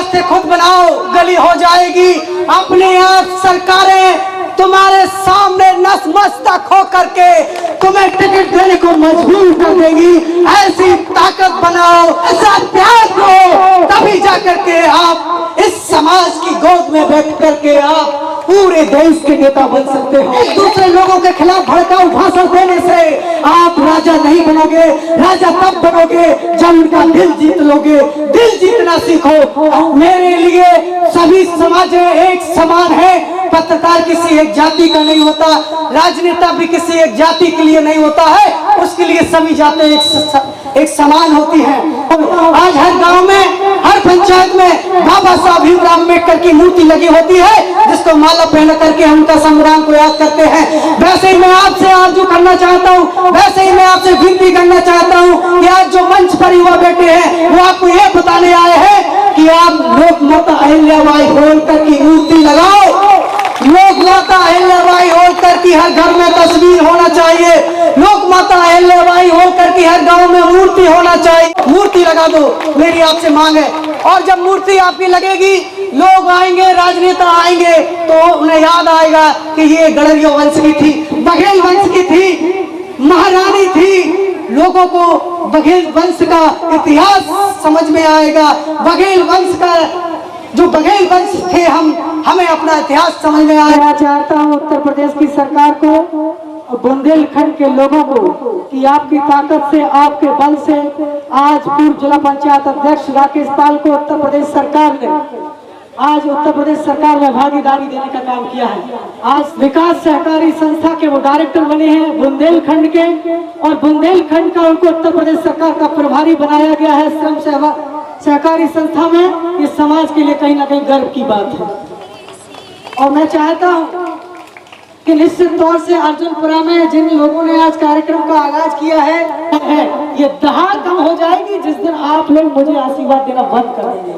रास्ते खुद बनाओ, गली हो जाएगी। अपने आप सरकारें तुम्हारे सामने नतमस्तक हो करके तुम्हें टिकट देने को मजबूर कर देगी। ऐसी ताकत बनाओ, ऐसा त्याग दो, तभी जाकर के आप इस समाज की गोद में बैठ करके आप पूरे देश के नेता बन सकते हो। एक दूसरे लोगों के खिलाफ भड़काऊ भाषण देने से आप राजा नहीं बनोगे। राजा तब बनोगे जब उनका दिल जीत लोगे। दिल जीतना सीखो। मेरे लिए सभी समाज एक समान है। पत्रकार किसी एक जाति का नहीं होता, राजनेता भी किसी एक जाति के लिए नहीं होता है, उसके लिए सभी जातें एक समान होती हैं। आज हर गांव में, हर पंचायत में बाबा साहब भीमराव अम्बेडकर की मूर्ति लगी होती है, जिसको माला पहना करके हम उनका संग्राम को याद करते हैं। वैसे ही मैं आपसे आरजू करना चाहता हूँ, वैसे ही मैं आपसे विनती करना चाहता हूँ कि आज जो मंच पर युवा बैठे हैं वो आपको ये बताने आए हैं कि आप लोक माता अहिल्याबाई होलकर की मूर्ति लगाओ। लोक माता अहिल्याबाई होलकर की हर घर में तस्वीर होना चाहिए। लोक माता अहिल्याबाई होलकर की हर गांव में मूर्ति होना चाहिए। मूर्ति लगा दो, मेरी आपसे मांग है। और जब मूर्ति आपकी लगेगी, लोग आएंगे, राजनेता आएंगे, तो उन्हें याद आएगा कि ये गडरिया वंश की थी, बघेल वंश की थी, महारानी थी। लोगों को बघेल वंश का इतिहास समझ में आएगा। बघेल वंश का जो बघेल वंश थे, हमें अपना इतिहास समझ में आया। चाहता हूँ उत्तर प्रदेश की सरकार को और बुंदेलखंड के लोगों को कि आपकी ताकत से, आपके बल से आज पूर्व जिला पंचायत अध्यक्ष राकेश पाल को उत्तर प्रदेश सरकार ने भागीदारी देने का काम किया है। आज विकास सहकारी संस्था के वो डायरेक्टर बने हैं बुंदेलखंड के, और बुंदेलखंड का उनको उत्तर प्रदेश सरकार का प्रभारी बनाया गया है श्रम सहकारी संस्था में। ये समाज के लिए कहीं ना कहीं गर्व की बात है। और मैं चाहता हूं कि निश्चित तौर से अर्जुनपुरा में जिन लोगों ने आज कार्यक्रम का आगाज किया है, ये दहाड़ कम हो जाएगी जिस दिन आप लोग मुझे आशीर्वाद देना बंद कर देंगे।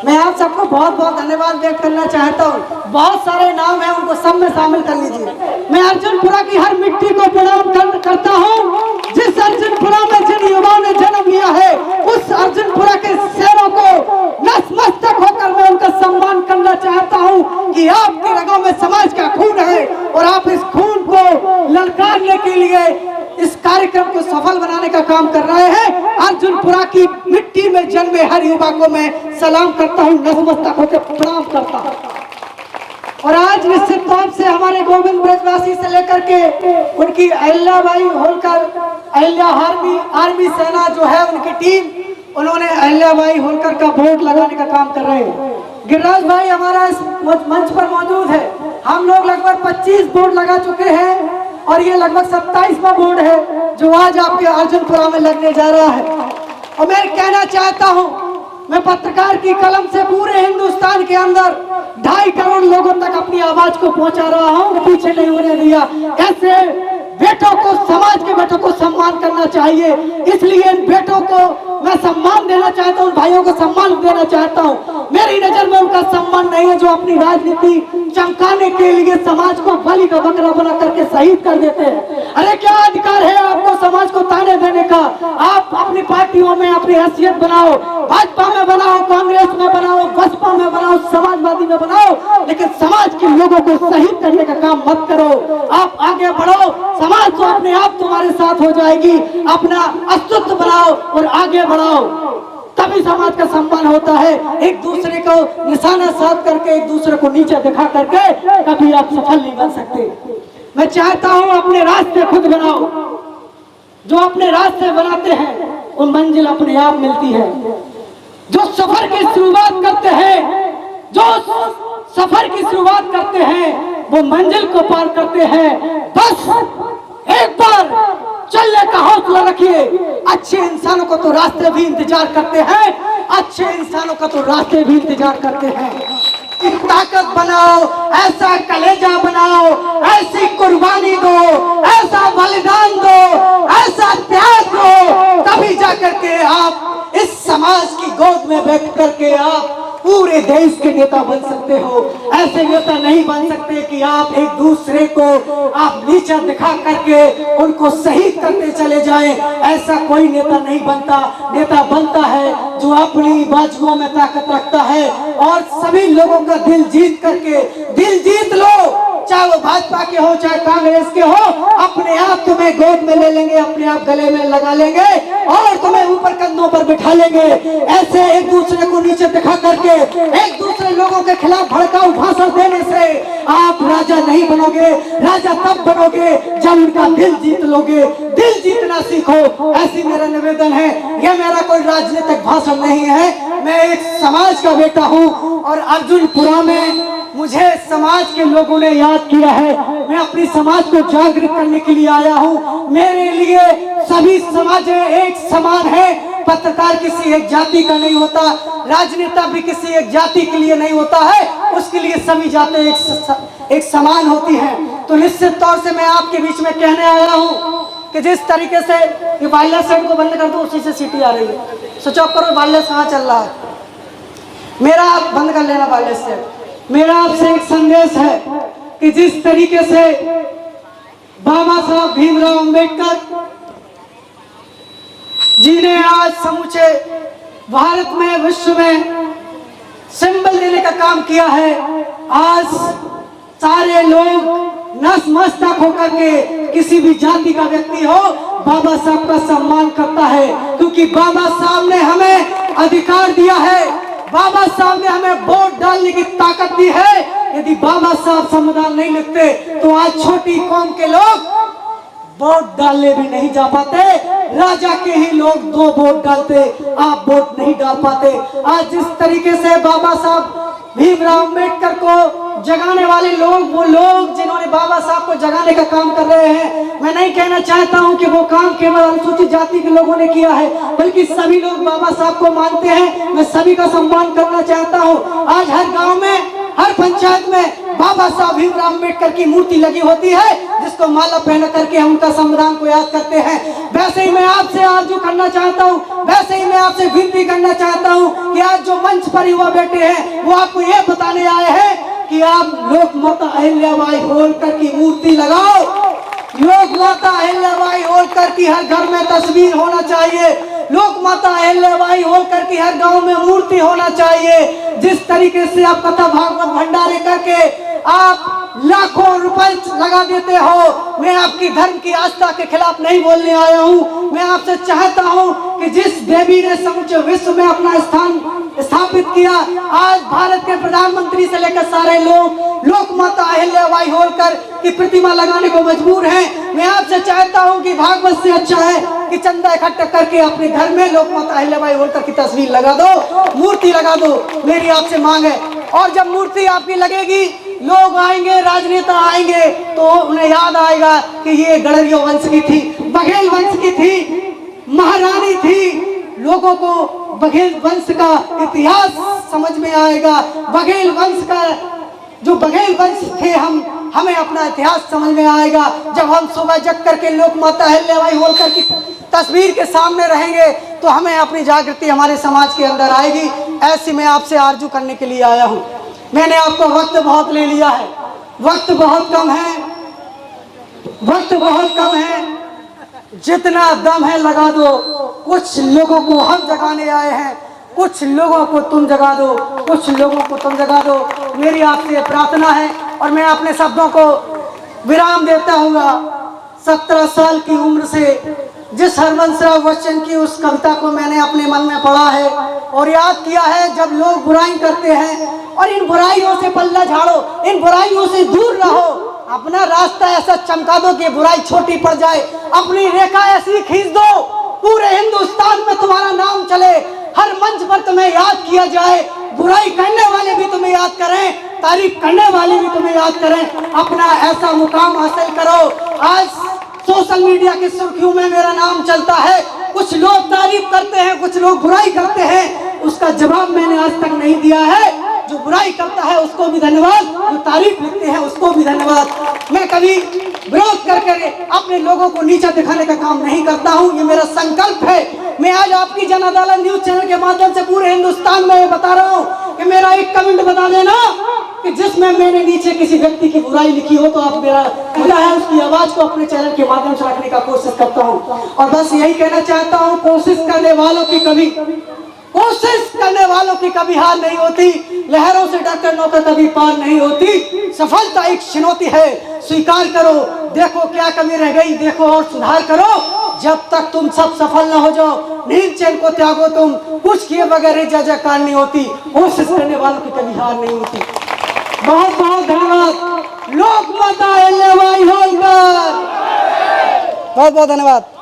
मैं आप सबको बहुत बहुत धन्यवाद व्यक्त करना चाहता हूँ। बहुत सारे नाम हैं, उनको सब में शामिल कर लीजिए। मैं अर्जुनपुरा की हर मिट्टी को प्रणाम करता हूँ। जिस अर्जुनपुरा में जिन युवाओं ने जन्म लिया है, उस अर्जुनपुरा के शेरों को नतमस्तक होकर मैं उनका सम्मान करना चाहता हूँ कि आपके रगों में समाज का खून है और आप इस खून को ललकारने के लिए इस कार्यक्रम को सफल बनाने का काम कर रहे हैं। अर्जुनपुरा की मिट्टी में जन्मे हर युवा को मैं सलाम करता हूँ, नतमस्तक होकर प्रणाम करता हूँ। और आज निश्चित तौर से हमारे गोविंद ब्रजवासी से लेकर के उनकी अहिल्याबाई होलकर, अहिल्या आर्मी सेना जो है उनकी टीम, उन्होंने अहिल्याबाई होलकर का बोर्ड लगाने का काम कर रहे हैं। गिरिराज भाई हमारा इस मंच पर मौजूद है। हम लोग लगभग 25 बोर्ड लगा चुके हैं और ये लगभग 27वां बोर्ड है जो आज आपके अर्जुनपुरा में लगने जा रहा है। और मैं कहना चाहता हूँ, मैं पत्रकार की कलम से पूरे हिंदुस्तान के अंदर 2.5 करोड़ लोगों तक अपनी आवाज को पहुंचा रहा हूँ। पीछे नहीं होने दिया। ऐसे बेटों को, समाज के बेटों को सम्मान करना चाहिए, इसलिए इन बेटों को मैं सम्मान देना चाहता हूँ, भाइयों को सम्मान देना चाहता हूँ। मेरी नजर में उनका सम्मान नहीं है जो अपनी राजनीति चमकाने के लिए समाज को बलि का बकरा बना करके शहीद कर देते हैं। अरे क्या अधिकार है आपको समाज को ताने देने का? आप अपनी पार्टियों में अपनी हैसियत बनाओ, भाजपा में बनाओ, कांग्रेस में बनाओ, बसपा में बनाओ, समाजवादी में बनाओ, लेकिन समाज के लोगों को शहीद करने का काम मत करो। आप आगे बढ़ो, समाज तो अपने आप तुम्हारे साथ हो जाएगी। अपना अस्तित्व बनाओ और आगे बढ़ाओ, तभी समाज का सम्मान होता है। एक दूसरे को निशाना साध करके, एक दूसरे को नीचे दिखा करके कभी आप सफल नहीं बन सकते। मैं चाहता हूं अपने रास्ते खुद बनाओ। जो अपने रास्ते बनाते हैं उन मंजिल अपने आप मिलती है। जो सफर की शुरुआत करते हैं, जो सफर की शुरुआत करते हैं वो मंजिल को पार करते हैं। बस एक बार चलने का हौसला रखिए। अच्छे इंसानों को तो रास्ते भी इंतजार करते हैं, अच्छे इंसानों का तो रास्ते भी इंतजार करते हैं। ताकत बनाओ, ऐसा कलेजा बनाओ, ऐसी कुर्बानी दो, ऐसा बलिदान दो, ऐसा त्याग दो, तभी जाकर के आप इस समाज की गोद में बैठ करके आप पूरे देश के नेता बन सकते हो। ऐसे नेता नहीं बन सकते कि आप एक दूसरे को आप नीचा दिखा करके उनको शहीद करते चले जाएं। ऐसा कोई नेता नहीं बनता। नेता बनता है जो अपनी बाजुओं में ताकत रखता है और सभी लोगों का दिल जीत करके, दिल जीत लो, चाहे वो भाजपा के हो चाहे कांग्रेस के हो, अपने आप तुम्हें गोद में ले लेंगे, अपने आप गले में लगा लेंगे और तुम्हें ऊपर कंधों पर बिठा लेंगे। ऐसे एक दूसरे को नीचे दिखा करके एक दूसरे लोगों के खिलाफ भड़काऊ भाषण देने से आप राजा नहीं बनोगे। राजा तब बनोगे जब उनका दिल जीत लोगे। दिल जीतना सीखो, ऐसी मेरा निवेदन है। यह मेरा कोई राजनीतिक भाषण नहीं है, मैं एक समाज का बेटा हूँ और अर्जुनपुरा में मुझे समाज के लोगों ने याद किया है। मैं अपनी समाज को जागृत करने के लिए आया हूँ। मेरे लिए सभी समाज एक समान है। पत्रकार किसी एक जाति का नहीं होता, राजनेता भी किसी एक जाति के लिए नहीं होता है, उसके लिए सभी जाति एक समान होती हैं। तो निश्चित तौर से मैं आपके बीच में कहने आया हूँ कि जिस तरीके से ये वायरलेस सेट को बंद कर दो, उसी से सीटी आ रही है। स्विच ऑफ करो, वायरलेस कहाँ चल रहा है, मेरा आप बंद कर लेना वायरलेस सेट। मेरा आपसे एक संदेश है कि जिस तरीके से बाबा साहब भीमराव अंबेडकर जी ने आज समूचे भारत में, विश्व में सिंबल देने का काम किया है, आज सारे लोग नतमस्तक होकर के किसी भी जाति का व्यक्ति हो बाबा साहब का सम्मान करता है, क्योंकि बाबा साहब ने हमें अधिकार दिया है। बाबा साहब ने हमें वोट डालने की ताकत दी है। यदि बाबा साहब संविधान नहीं लिखते तो आज छोटी कौम के लोग वोट डालने भी नहीं जा पाते। राजा के ही लोग 2 वोट डालते, आप वोट नहीं डाल पाते। आज जिस तरीके से बाबा साहब भीमराव अंबेडकर को जगाने वाले लोग, वो लोग जिन्होंने बाबा साहब को जगाने का काम कर रहे हैं, मैं नहीं कहना चाहता हूं कि वो काम केवल अनुसूचित जाति के लोगों ने किया है, बल्कि सभी लोग बाबा साहब को मानते हैं। मैं सभी का सम्मान करना चाहता हूं। आज हर गांव में, हर पंचायत में बाबा साहब भीमराव अंबेडकर की मूर्ति लगी होती है, जिसको माला पहन करके हम उनका संविधान को याद करते हैं। वैसे ही मैं आपसे आरजू करना चाहता हूँ, वैसे ही मैं आपसे विनती करना चाहता हूँ कि आज जो मंच पर युवा बैठे हैं वो आपको ये बताने आए हैं कि आप लोक माता अहिल्याबाई होलकर की मूर्ति लगाओ। लोक माता अहिल्याबाई होलकर की हर घर में तस्वीर होना चाहिए। लोक माता अहिल्याबाई होलकर की हर गांव में मूर्ति होना चाहिए। जिस तरीके से आप कथा भागवत भंडारे करके आप लाखों रुपए लगा देते हो, मैं आपकी धर्म की आस्था के खिलाफ नहीं बोलने आया हूँ। मैं आपसे चाहता हूँ कि जिस देवी ने समूचे विश्व में अपना स्थान स्थापित किया, आज भारत के प्रधानमंत्री से लेकर सारे लोग लोक माता अहिल्याबाई होलकर की प्रतिमा लगाने को मजबूर हैं। मैं आपसे चाहता हूँ कि भागवत से अच्छा है कि चंदा इकट्ठा करके अपने घर में लोक माता अहिल्याबाई होलकर की तस्वीर लगा दो, मूर्ति लगा दो। मेरी आपसे मांग है। और जब मूर्ति आपकी लगेगी, लोग आएंगे, राजनेता आएंगे, तो उन्हें याद आएगा कि ये गडरिया वंश की थी, बघेल वंश की थी, महारानी थी। लोगों को बघेल वंश का इतिहास समझ में आएगा। बघेल वंश का जो बघेल वंश थे हमें अपना इतिहास समझ में आएगा। जब हम सुबह जग करके लोक माता अहिल्याबाई होलकर की तस्वीर के सामने रहेंगे तो हमें अपनी जागृति हमारे समाज के अंदर आएगी। ऐसी मैं आपसे आरजू करने के लिए आया हूँ। मैंने आपको वक्त बहुत ले लिया है, वक्त बहुत कम है, वक्त बहुत कम है। जितना दम है लगा दो। कुछ लोगों को हम जगाने आए हैं, कुछ लोगों को तुम जगा दो, कुछ लोगों को तुम जगा दो। मेरी आपसे प्रार्थना है और मैं अपने शब्दों को विराम देता हूँ। 17 साल की उम्र से जिस हरवंशराव बच्चन की उस कविता को मैंने अपने मन में पढ़ा है और याद किया है, जब लोग बुराई करते हैं और इन बुराइयों से पल्ला झाड़ो, इन बुराइयों से दूर रहो, अपना रास्ता ऐसा चमका दो कि बुराई छोटी पड़ जाए, अपनी रेखा ऐसी खींच दो पूरे हिंदुस्तान में तुम्हारा नाम चले, हर मंच पर तुम्हें याद किया जाए, बुराई करने वाले भी तुम्हें याद करें, तारीफ करने वाले भी तुम्हें याद करें। अपना ऐसा मुकाम हासिल करो। आज सोशल मीडिया की सुर्खियों में मेरा नाम चलता है, कुछ लोग तारीफ करते हैं, कुछ लोग बुराई करते हैं, उसका जवाब मैंने आज तक नहीं दिया है। जो बुराई करता है उसको भी धन्यवाद, जो तारीफ लिखते हैं उसको भी धन्यवाद। मैं कभी विरोध करके अपने लोगों को नीचा दिखाने का काम नहीं करता हूं, ये मेरा संकल्प है। मैं आज आपकी जन अदालत न्यूज चैनल के माध्यम से पूरे हिंदुस्तान में बता रहा हूं कि कि मेरा एक कमेंट बता देना कि जिसमें मैंने नीचे किसी व्यक्ति की बुराई लिखी हो तो आप मेरा क्या है उसकी आवाज को अपने चैनल के माध्यम से रखने का कोशिश करता हूं। और बस यही कहना चाहता हूं, कोशिश करने वालों की कभी हार नहीं होती, लहरों से डरकर नौका कभी पार नहीं होती। सफलता एक चुनौती है, स्वीकार करो। देखो क्या कमी रह गई, देखो और सुधार करो। जब तक तुम सब सफल ना हो जाओ, नींद चैन को त्यागो तुम, कुछ किए बगैर जय जयकार नहीं होती। कोशिश करने वालों की कभी हार नहीं होती। बहुत बहुत धन्यवाद। लोक माता अहिल्याबाई होलकर, बहुत बहुत धन्यवाद।